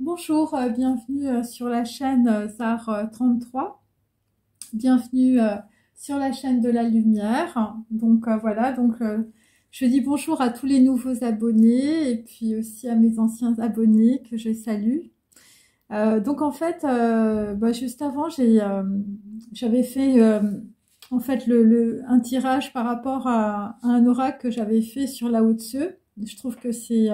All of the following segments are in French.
Bonjour, bienvenue sur la chaîne Zar 33. Bienvenue sur la chaîne de la lumière. Donc voilà, je dis bonjour à tous les nouveaux abonnés et puis aussi à mes anciens abonnés que je salue. Donc en fait, juste avant, j'avais fait en fait un tirage par rapport à un oracle que j'avais fait sur Lao Tzu. Je trouve que c'est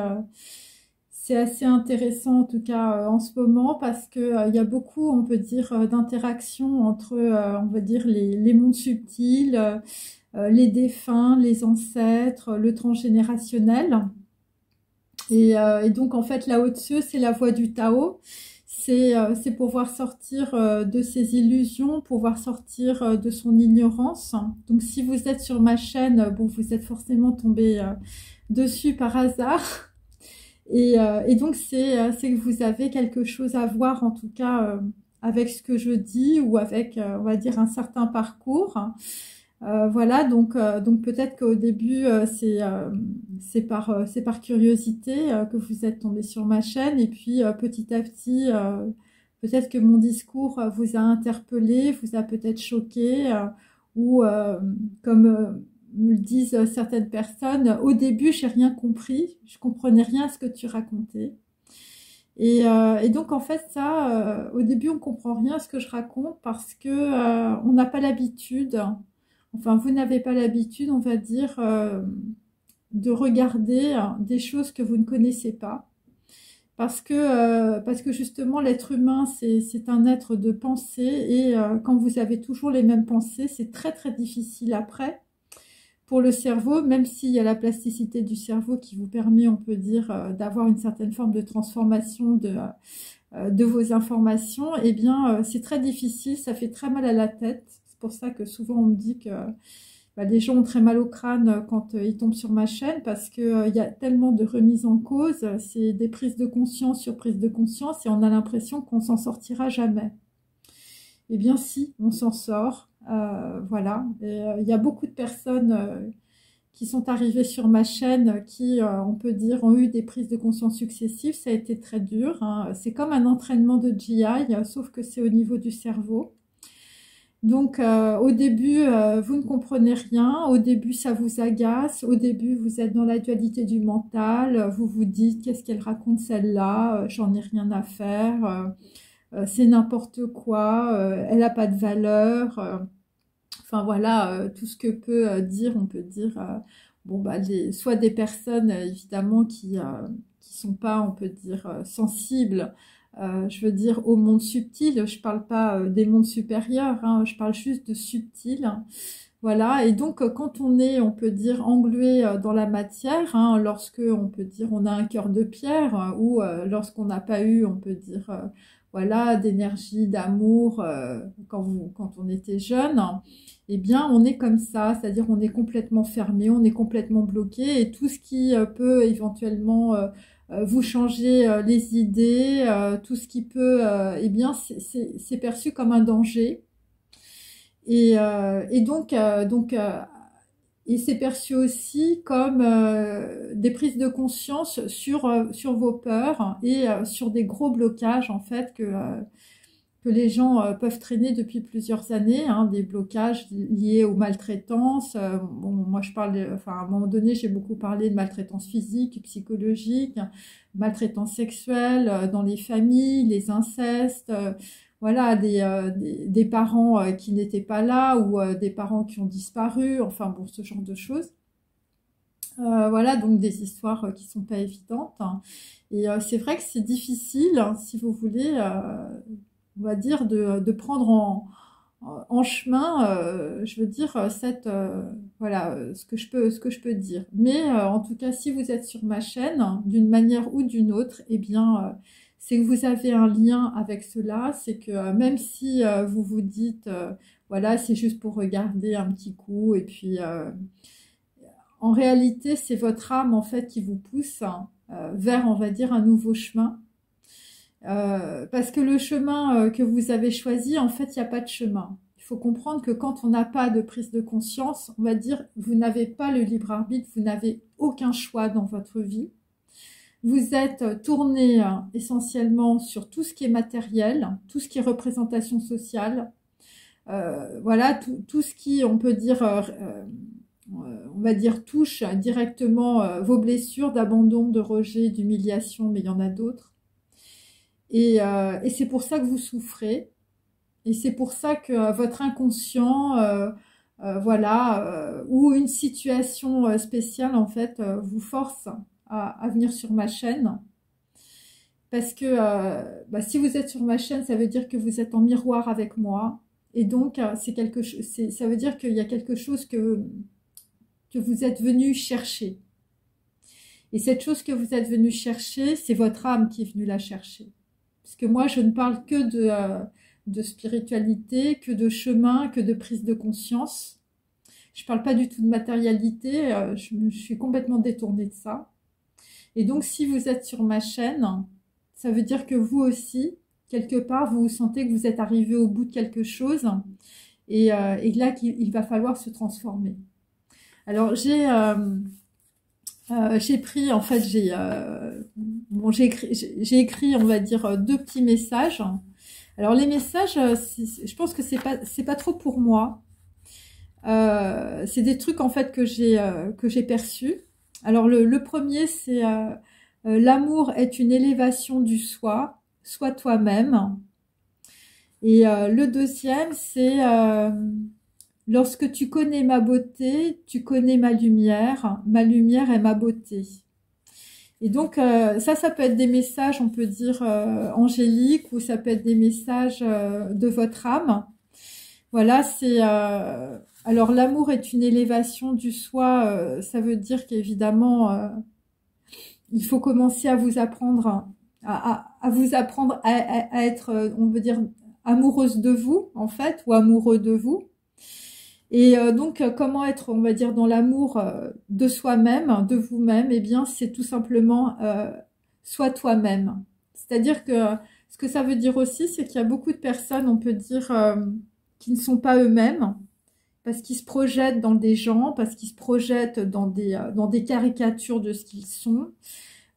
assez intéressant en tout cas en ce moment parce que il y a beaucoup, on peut dire, d'interactions entre, on va dire, les mondes subtils, les défunts, les ancêtres, le transgénérationnel. Et donc en fait, Lao Tzu, c'est la voie du Tao. C'est pouvoir sortir de ses illusions, pouvoir sortir de son ignorance. Donc si vous êtes sur ma chaîne, bon, vous êtes forcément tombé dessus par hasard. Et donc, c'est que vous avez quelque chose à voir, en tout cas, avec ce que je dis ou avec, on va dire, un certain parcours. Voilà, donc peut-être qu'au début, c'est par curiosité que vous êtes tombé sur ma chaîne. Et puis, petit à petit, peut-être que mon discours vous a interpellé, vous a peut-être choqué, ou comme me le disent certaines personnes, au début, j'ai rien compris, je comprenais rien à ce que tu racontais. Et donc, en fait, ça, au début, on comprend rien à ce que je raconte parce que on n'a pas l'habitude, enfin, vous n'avez pas l'habitude, on va dire, de regarder des choses que vous ne connaissez pas. Parce que justement, l'être humain, c'est un être de pensée et quand vous avez toujours les mêmes pensées, c'est très, très difficile après pour le cerveau, même s'il y a la plasticité du cerveau qui vous permet, on peut dire, d'avoir une certaine forme de transformation de vos informations, eh bien, c'est très difficile, ça fait très mal à la tête. C'est pour ça que souvent on me dit que les gens ont très mal au crâne quand ils tombent sur ma chaîne, parce qu'il y a tellement de remises en cause, c'est des prises de conscience sur prises de conscience, et on a l'impression qu'on s'en sortira jamais. Eh bien si, on s'en sort, voilà. Il y a beaucoup de personnes qui sont arrivées sur ma chaîne qui, on peut dire, ont eu des prises de conscience successives. Ça a été très dur, hein. C'est comme un entraînement de GI, sauf que c'est au niveau du cerveau. Donc au début, vous ne comprenez rien, au début ça vous agace, au début vous êtes dans la dualité du mental, vous vous dites qu'est-ce qu'elle raconte celle-là, j'en ai rien à faire. C'est n'importe quoi, elle n'a pas de valeur. Enfin voilà, tout ce que peut dire, on peut dire, bon bah soit des personnes évidemment qui sont pas, on peut dire, sensibles. Je veux dire au monde subtil. Je parle pas des mondes supérieurs, hein, je parle juste de subtil. Voilà, et donc quand on est, on peut dire, englué dans la matière, hein, lorsque on peut dire on a un cœur de pierre, ou lorsqu'on n'a pas eu, on peut dire, voilà, d'énergie, d'amour quand on était jeune, eh bien on est comme ça, c'est-à-dire on est complètement fermé, on est complètement bloqué, et tout ce qui peut éventuellement vous changer les idées, tout ce qui peut, eh bien c'est perçu comme un danger. Et et c'est perçu aussi comme des prises de conscience sur vos peurs et sur des gros blocages en fait que les gens peuvent traîner depuis plusieurs années, hein, des blocages liés aux maltraitances. Bon, moi je parle, enfin à un moment donné j'ai beaucoup parlé de maltraitance physique, psychologique, maltraitance sexuelle dans les familles, les incestes. Voilà, des parents qui n'étaient pas là ou des parents qui ont disparu, enfin bon, ce genre de choses. Voilà, donc des histoires qui sont pas évidentes, hein. Et c'est vrai que c'est difficile, hein, si vous voulez, on va dire, de prendre en chemin, je veux dire, voilà, ce que je peux dire. Mais en tout cas, si vous êtes sur ma chaîne, d'une manière ou d'une autre, eh bien, c'est que vous avez un lien avec cela, c'est que même si vous vous dites, voilà, c'est juste pour regarder un petit coup, et puis en réalité, c'est votre âme en fait qui vous pousse vers, on va dire, un nouveau chemin. Parce que le chemin que vous avez choisi, en fait, il n'y a pas de chemin. Il faut comprendre que quand on n'a pas de prise de conscience, on va dire, vous n'avez pas le libre arbitre, vous n'avez aucun choix dans votre vie. vous êtes tourné essentiellement sur tout ce qui est matériel, tout ce qui est représentation sociale, voilà, tout ce qui, on peut dire, on va dire, touche directement vos blessures d'abandon, de rejet, d'humiliation, mais il y en a d'autres. Et c'est pour ça que vous souffrez. Et c'est pour ça que votre inconscient, voilà, ou une situation spéciale, en fait, vous force à venir sur ma chaîne. Parce que si vous êtes sur ma chaîne, ça veut dire que vous êtes en miroir avec moi. Et donc, ça veut dire qu'il y a quelque chose que vous êtes venu chercher. Et cette chose que vous êtes venu chercher, c'est votre âme qui est venue la chercher. Parce que moi, je ne parle que de spiritualité, que de chemin, que de prise de conscience. Je ne parle pas du tout de matérialité, je suis complètement détournée de ça. Et donc, si vous êtes sur ma chaîne, ça veut dire que vous aussi, quelque part, vous sentez que vous êtes arrivé au bout de quelque chose et là, qu'il va falloir se transformer. Alors, j'ai pris, en fait, j'ai écrit, on va dire, 2 petits messages. Alors, les messages, je pense que c'est pas trop pour moi. C'est des trucs, en fait, que j'ai perçus. Alors, le premier, c'est l'amour est une élévation du soi, sois toi-même. Et le deuxième, c'est lorsque tu connais ma beauté, tu connais ma lumière est ma beauté. Et donc, ça peut être des messages, on peut dire, angéliques, ou ça peut être des messages de votre âme. Voilà, c'est... alors, l'amour est une élévation du soi, ça veut dire qu'évidemment, il faut commencer à vous apprendre, à vous apprendre à être, on veut dire, amoureuse de vous, en fait, ou amoureux de vous. Et donc, comment être, on va dire, dans l'amour de soi-même, de vous-même? Eh bien, c'est tout simplement sois toi-même. C'est-à-dire que ce que ça veut dire aussi, c'est qu'il y a beaucoup de personnes, on peut dire, qui ne sont pas eux-mêmes, parce qu'ils se projettent dans des gens, parce qu'ils se projettent dans des caricatures de ce qu'ils sont.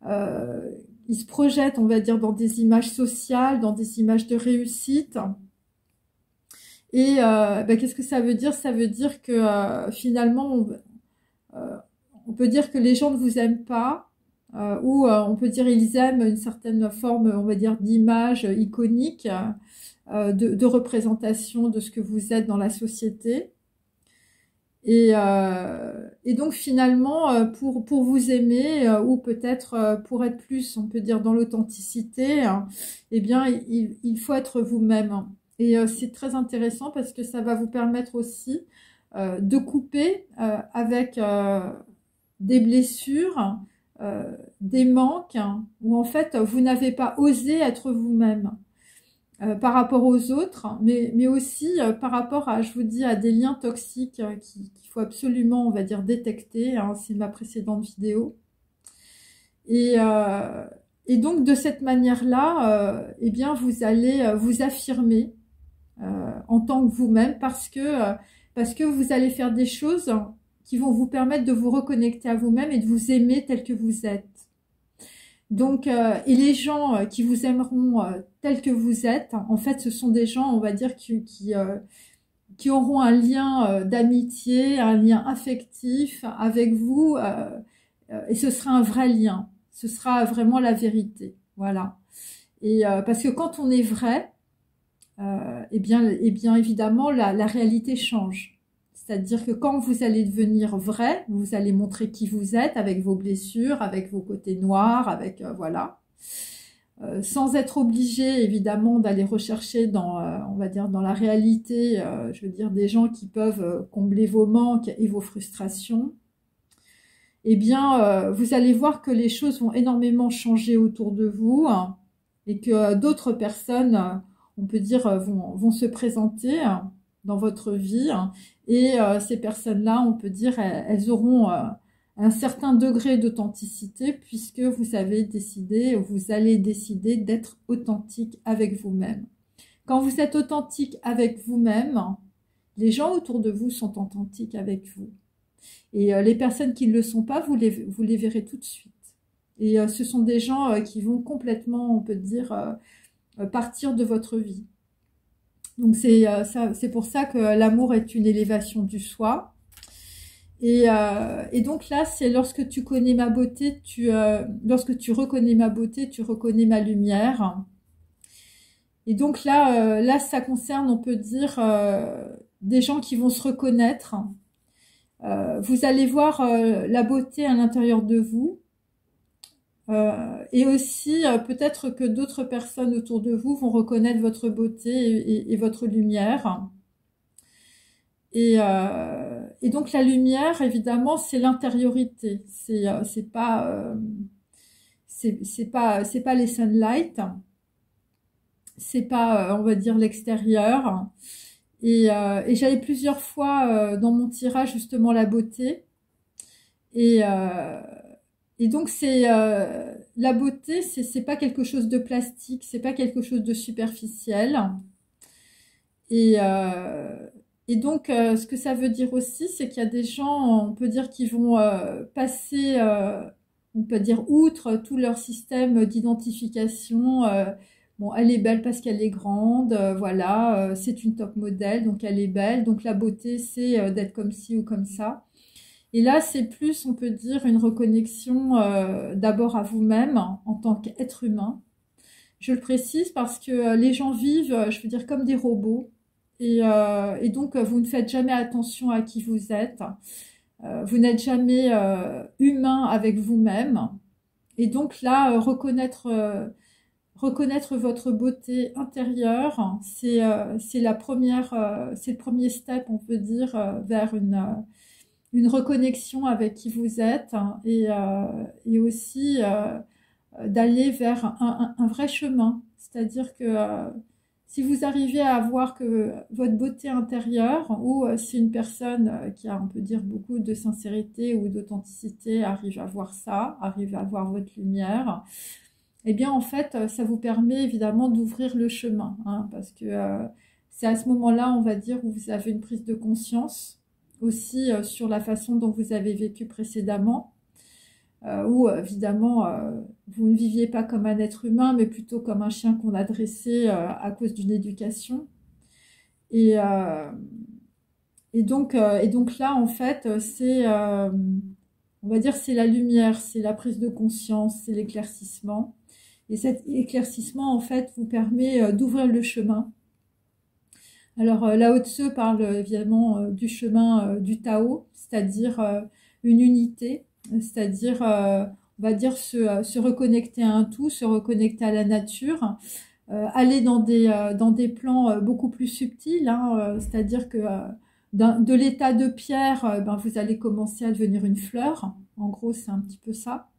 Ils se projettent, on va dire, dans des images sociales, dans des images de réussite. Et qu'est-ce que ça veut dire? Ça veut dire que finalement, on peut dire que les gens ne vous aiment pas, ou on peut dire ils aiment une certaine forme, on va dire, d'image iconique, de représentation de ce que vous êtes dans la société. Et donc finalement, pour vous aimer, ou peut-être pour être plus, on peut dire, dans l'authenticité, eh bien, il faut être vous-même. Et c'est très intéressant parce que ça va vous permettre aussi de couper avec des blessures, des manques, où en fait vous n'avez pas osé être vous-même par rapport aux autres, mais aussi par rapport à, je vous dis, à des liens toxiques qu'il faut absolument, on va dire, détecter. Hein, c'est ma précédente vidéo. Et donc de cette manière-là, eh bien vous allez vous affirmer en tant que vous-même, parce que vous allez faire des choses qui vont vous permettre de vous reconnecter à vous-même et de vous aimer tel que vous êtes. Donc, et les gens qui vous aimeront tels que vous êtes, en fait, ce sont des gens, on va dire, qui auront un lien d'amitié, un lien affectif avec vous, et ce sera un vrai lien. Ce sera vraiment la vérité, voilà. Et parce que quand on est vrai, eh bien évidemment la réalité change. C'est-à-dire que quand vous allez devenir vrai, vous allez montrer qui vous êtes avec vos blessures, avec vos côtés noirs, avec voilà, sans être obligé évidemment d'aller rechercher dans, on va dire, dans la réalité, je veux dire, des gens qui peuvent combler vos manques et vos frustrations. Eh bien, vous allez voir que les choses vont énormément changer autour de vous, hein, et que d'autres personnes, on peut dire, vont se présenter dans votre vie, hein, et ces personnes-là, on peut dire, elles auront un certain degré d'authenticité puisque vous allez décider d'être authentique avec vous-même. Quand vous êtes authentique avec vous-même, les gens autour de vous sont authentiques avec vous. Et les personnes qui ne le sont pas, vous les verrez tout de suite. Et ce sont des gens qui vont complètement, on peut dire, partir de votre vie. Donc c'est pour ça que l'amour est une élévation du soi. Et donc là, c'est lorsque tu connais ma beauté, lorsque tu reconnais ma beauté, tu reconnais ma lumière. Et donc là, ça concerne, on peut dire, des gens qui vont se reconnaître. Vous allez voir la beauté à l'intérieur de vous. Et aussi, peut-être que d'autres personnes autour de vous vont reconnaître votre beauté et votre lumière. Et donc la lumière, évidemment, c'est l'intériorité. C'est pas les sunlight. C'est pas, on va dire, l'extérieur. Et j'avais plusieurs fois dans mon tirage justement la beauté. Et donc c'est la beauté, c'est pas quelque chose de plastique, c'est pas quelque chose de superficiel. Et donc ce que ça veut dire aussi, c'est qu'il y a des gens, on peut dire, qui vont passer, on peut dire, outre tout leur système d'identification. Bon, elle est belle parce qu'elle est grande, voilà, c'est une top modèle, donc elle est belle. Donc la beauté, c'est d'être comme ci ou comme ça. Et là, c'est plus, on peut dire, une reconnexion d'abord à vous-même en tant qu'être humain. Je le précise parce que les gens vivent, je veux dire, comme des robots. Et donc, vous ne faites jamais attention à qui vous êtes. Vous n'êtes jamais humain avec vous-même. Et donc là, reconnaître votre beauté intérieure, c'est la première, c'est le premier step, on peut dire, vers une reconnexion avec qui vous êtes, hein, et aussi d'aller vers un vrai chemin. C'est-à-dire que si vous arrivez à voir que votre beauté intérieure, ou si une personne qui a, on peut dire, beaucoup de sincérité ou d'authenticité arrive à voir ça, arrive à voir votre lumière, eh bien en fait, ça vous permet évidemment d'ouvrir le chemin, hein, parce que c'est à ce moment-là, on va dire, où vous avez une prise de conscience aussi sur la façon dont vous avez vécu précédemment, où évidemment vous ne viviez pas comme un être humain, mais plutôt comme un chien qu'on a dressé à cause d'une éducation. Et, donc là, en fait, on va dire, c'est la lumière, c'est la prise de conscience, c'est l'éclaircissement. Et cet éclaircissement, en fait, vous permet d'ouvrir le chemin. Alors, Lao Tzu parle évidemment du chemin du Tao, c'est-à-dire une unité, c'est-à-dire, on va dire, se reconnecter à un tout, se reconnecter à la nature, aller dans des plans beaucoup plus subtils, hein, c'est-à-dire que de l'état de pierre, vous allez commencer à devenir une fleur. En gros, c'est un petit peu ça.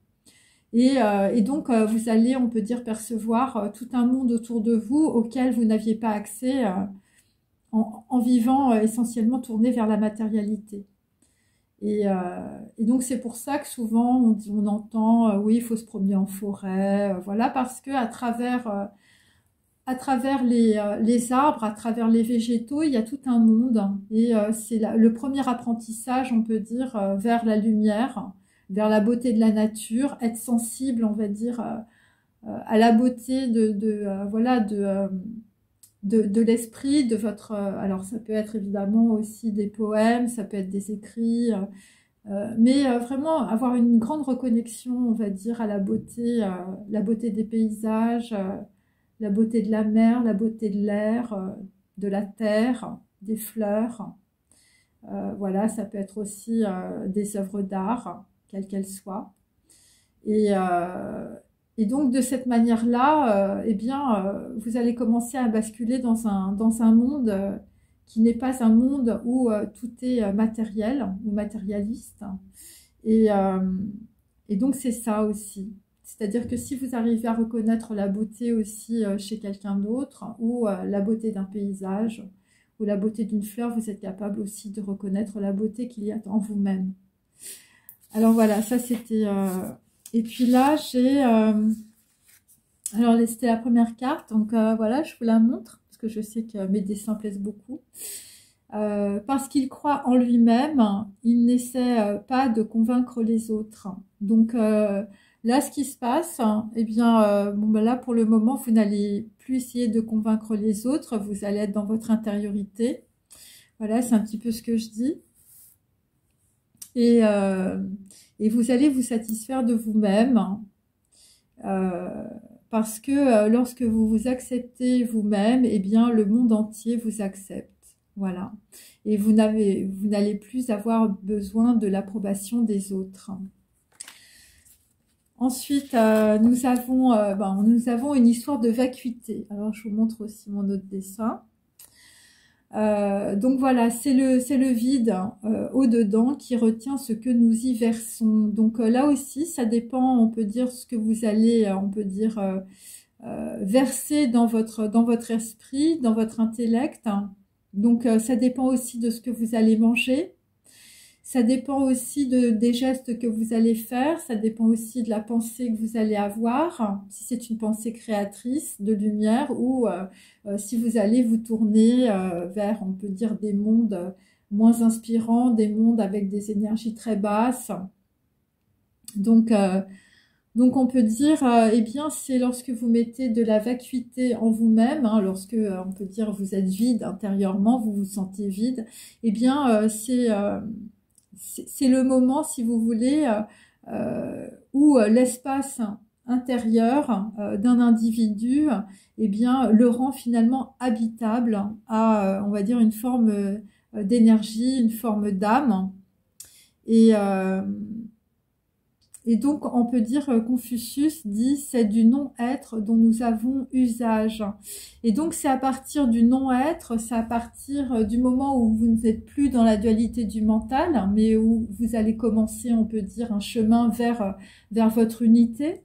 Et donc, vous allez, on peut dire, percevoir tout un monde autour de vous auquel vous n'aviez pas accès en vivant essentiellement tourné vers la matérialité. Et donc, c'est pour ça que souvent, on entend, oui, il faut se promener en forêt, voilà, parce que à travers les arbres, à travers les végétaux, il y a tout un monde. Et c'est le premier apprentissage, on peut dire, vers la lumière, vers la beauté de la nature, être sensible, on va dire, à la beauté de l'esprit, de votre... alors ça peut être évidemment aussi des poèmes, ça peut être des écrits, mais vraiment avoir une grande reconnexion, on va dire, à la beauté des paysages, la beauté de la mer, la beauté de l'air, de la terre, des fleurs. Voilà, ça peut être aussi des œuvres d'art, quelles qu'elles soient. Et donc, de cette manière-là, eh bien, vous allez commencer à basculer dans un monde qui n'est pas un monde où tout est matériel ou matérialiste. Et donc, c'est ça aussi. C'est-à-dire que si vous arrivez à reconnaître la beauté aussi chez quelqu'un d'autre, ou la beauté d'un paysage, ou la beauté d'une fleur, vous êtes capable aussi de reconnaître la beauté qu'il y a en vous-même. Alors voilà, ça c'était... Et puis là, j'ai... alors, c'était la première carte, donc voilà, je vous la montre, parce que je sais que mes dessins plaisent beaucoup. Parce qu'il croit en lui-même, il n'essaie pas de convaincre les autres. Donc, Là, ce qui se passe, eh bien, bon, ben là, pour le moment, vous n'allez plus essayer de convaincre les autres, vous allez être dans votre intériorité. Voilà, c'est un petit peu ce que je dis. Et, et vous allez vous satisfaire de vous-même, parce que lorsque vous vous acceptez vous-même, eh bien, le monde entier vous accepte. Voilà. Et vous n'allez plus avoir besoin de l'approbation des autres. Ensuite, nous avons une histoire de vacuité. Alors, je vous montre aussi mon autre dessin. Donc voilà, c'est le vide au-dedans qui retient ce que nous y versons. Donc là aussi, ça dépend, on peut dire, ce que vous allez, on peut dire, verser dans votre esprit, dans votre intellect. Donc ça dépend aussi de ce que vous allez manger. Ça dépend aussi des gestes que vous allez faire, ça dépend aussi de la pensée que vous allez avoir, si c'est une pensée créatrice de lumière ou si vous allez vous tourner vers, on peut dire, des mondes moins inspirants, des mondes avec des énergies très basses. Donc on peut dire, eh bien, c'est lorsque vous mettez de la vacuité en vous-même, hein, lorsque, on peut dire, vous êtes vide intérieurement, vous vous sentez vide, eh bien, c'est le moment, si vous voulez, où l'espace intérieur d'un individu, eh bien, le rend finalement habitable à, on va dire, une forme d'énergie, une forme d'âme. Et donc, on peut dire, Confucius dit, c'est du non-être dont nous avons usage. Et donc, c'est à partir du non-être, c'est à partir du moment où vous n'êtes plus dans la dualité du mental, mais où vous allez commencer, on peut dire, un chemin vers votre unité.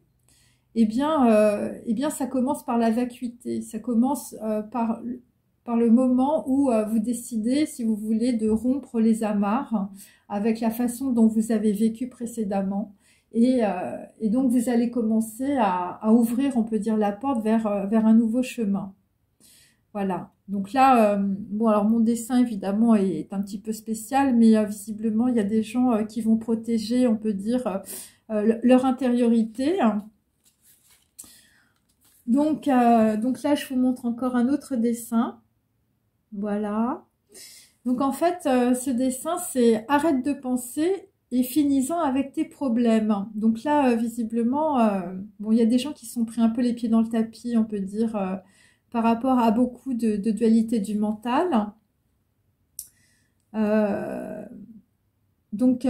Eh bien, ça commence par la vacuité. Ça commence par le moment où vous décidez, si vous voulez, de rompre les amarres avec la façon dont vous avez vécu précédemment. Et donc, vous allez commencer à ouvrir, on peut dire, la porte vers un nouveau chemin. Voilà. Donc là, bon, alors mon dessin, évidemment, est un petit peu spécial, mais visiblement, il y a des gens qui vont protéger, on peut dire, leur intériorité. Donc là, je vous montre encore un autre dessin. Voilà. Donc, en fait, ce dessin, c'est « Arrête de penser » et finis-en avec tes problèmes. Donc là, visiblement, bon, il y a des gens qui sont pris un peu les pieds dans le tapis, on peut dire, par rapport à beaucoup de dualité du mental. Donc,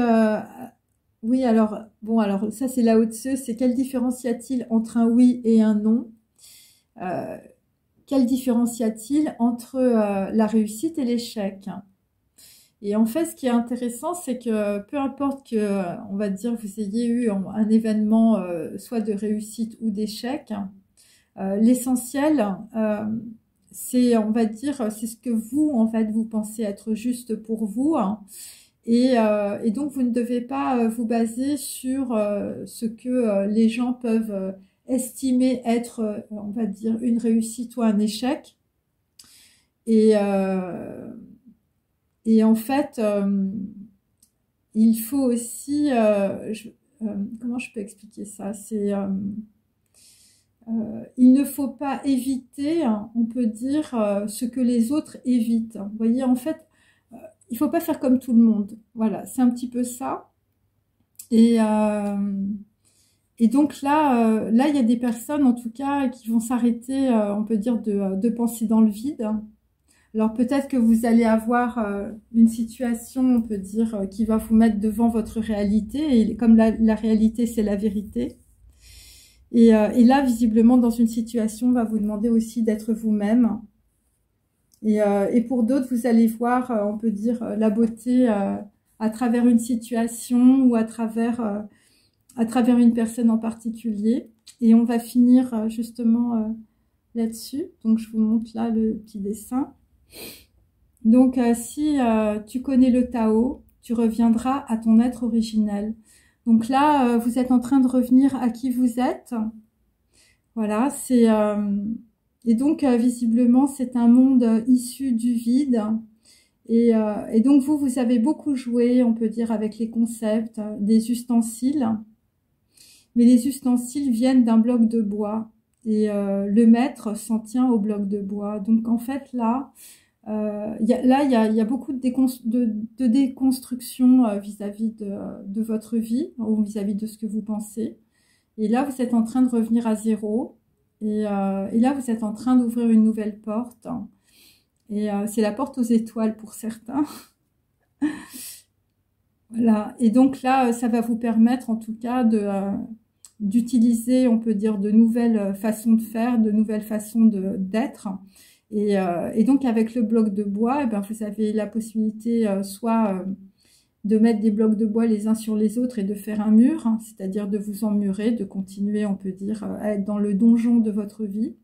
oui, alors, bon, alors ça c'est Lao Tzu, c'est quelle différence y a-t-il entre un oui et un non? Quelle différence y a-t-il entre la réussite et l'échec? Et en fait, ce qui est intéressant, c'est que peu importe que, on va dire, vous ayez eu un événement soit de réussite ou d'échec, l'essentiel, c'est, on va dire, c'est ce que vous, en fait, vous pensez être juste pour vous. Hein. Et donc, vous ne devez pas vous baser sur ce que les gens peuvent estimer être, on va dire, une réussite ou un échec. Et en fait, il faut aussi, comment je peux expliquer ça? C'est, il ne faut pas éviter, hein, on peut dire, ce que les autres évitent. Vous voyez, en fait, il ne faut pas faire comme tout le monde. Voilà, c'est un petit peu ça. Et donc là, il y a des personnes, en tout cas, qui vont s'arrêter, on peut dire, de penser dans le vide. Alors peut-être que vous allez avoir une situation, on peut dire, qui va vous mettre devant votre réalité. Et comme la réalité, c'est la vérité. Et là, visiblement, dans une situation, on va vous demander aussi d'être vous-même. Et pour d'autres, vous allez voir, on peut dire, la beauté à travers une situation ou à travers une personne en particulier. Et on va finir justement là-dessus. Donc, je vous montre là le petit dessin. Donc, si tu connais le Tao, tu reviendras à ton être originel. Donc là, vous êtes en train de revenir à qui vous êtes. Voilà, c'est... et donc, visiblement, c'est un monde issu du vide. Et donc, vous avez beaucoup joué, on peut dire, avec les concepts, des ustensiles. mais les ustensiles viennent d'un bloc de bois. Et le maître s'en tient au bloc de bois. Donc en fait là, il y a beaucoup de déconstruction vis-à-vis de votre vie ou vis-à-vis de ce que vous pensez. Et là, vous êtes en train de revenir à zéro. Et là, vous êtes en train d'ouvrir une nouvelle porte. Et c'est la porte aux étoiles pour certains. Voilà. Et donc là, ça va vous permettre en tout cas d'utiliser, on peut dire, de nouvelles façons de faire, de nouvelles façons d'être. Et donc avec le bloc de bois, eh ben, vous avez la possibilité soit de mettre des blocs de bois les uns sur les autres et de faire un mur, hein, c'est-à-dire de vous emmurer, de continuer, on peut dire, à être dans le donjon de votre vie.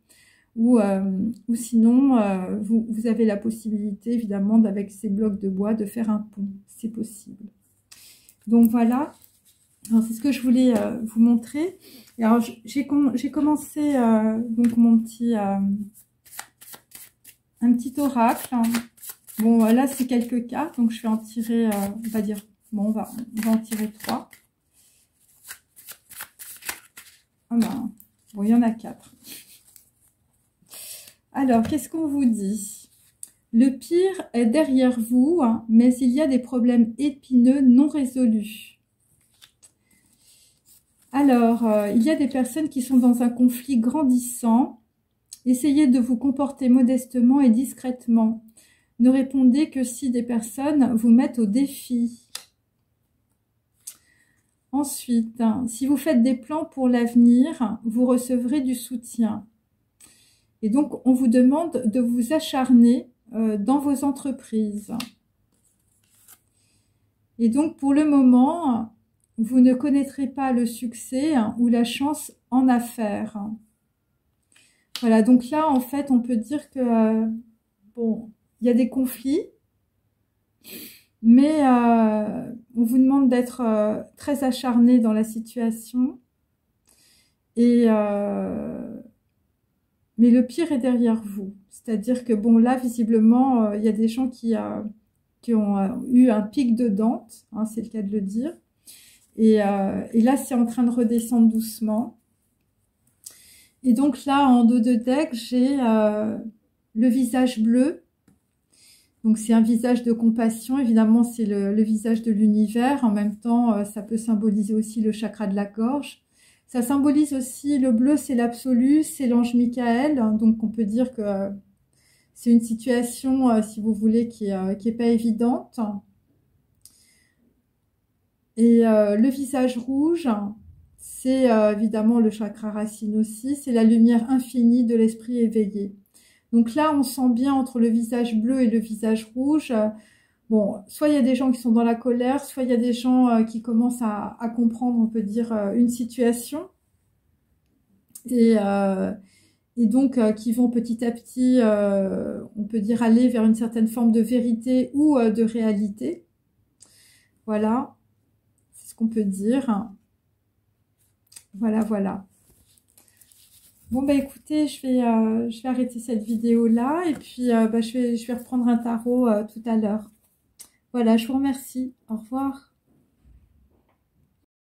Ou sinon, vous avez la possibilité, évidemment, avec ces blocs de bois, de faire un pont. C'est possible. Donc voilà, c'est ce que je voulais vous montrer. Et alors j'ai commencé donc mon petit un petit oracle. Bon là c'est quelques cartes, donc je vais en tirer, on va dire, bon on va en tirer 3. Ah ben, bon il y en a 4. Alors qu'est-ce qu'on vous dit? Le pire est derrière vous, hein, mais il y a des problèmes épineux non résolus. Alors, il y a des personnes qui sont dans un conflit grandissant. Essayez de vous comporter modestement et discrètement. Ne répondez que si des personnes vous mettent au défi. Ensuite, hein, si vous faites des plans pour l'avenir, vous recevrez du soutien. Et donc, on vous demande de vous acharner dans vos entreprises. Et donc, pour le moment, vous ne connaîtrez pas le succès ou la chance en affaires. Voilà, donc là, en fait, on peut dire que, bon, il y a des conflits, mais on vous demande d'être très acharné dans la situation. Et mais le pire est derrière vous. C'est-à-dire que, bon, là, visiblement, il y a des gens qui ont eu un pic de Dante, hein, c'est le cas de le dire. Et là, c'est en train de redescendre doucement. Et donc là, en dos de deck, j'ai le visage bleu. Donc, c'est un visage de compassion. Évidemment, c'est le visage de l'univers. En même temps, ça peut symboliser aussi le chakra de la gorge. Ça symbolise aussi, le bleu, c'est l'absolu, c'est l'ange Michael. Donc, on peut dire que c'est une situation, si vous voulez, qui est pas évidente. Et le visage rouge, c'est évidemment le chakra racine aussi, c'est la lumière infinie de l'esprit éveillé. Donc là, on sent bien entre le visage bleu et le visage rouge, bon, soit il y a des gens qui sont dans la colère, soit il y a des gens qui commencent à comprendre, on peut dire, une situation. Et donc qui vont petit à petit, on peut dire, aller vers une certaine forme de vérité ou de réalité. Voilà. Qu'on peut dire. Voilà, voilà. Bon, bah écoutez, je vais arrêter cette vidéo là et puis je vais reprendre un tarot tout à l'heure. Voilà, je vous remercie. Au revoir.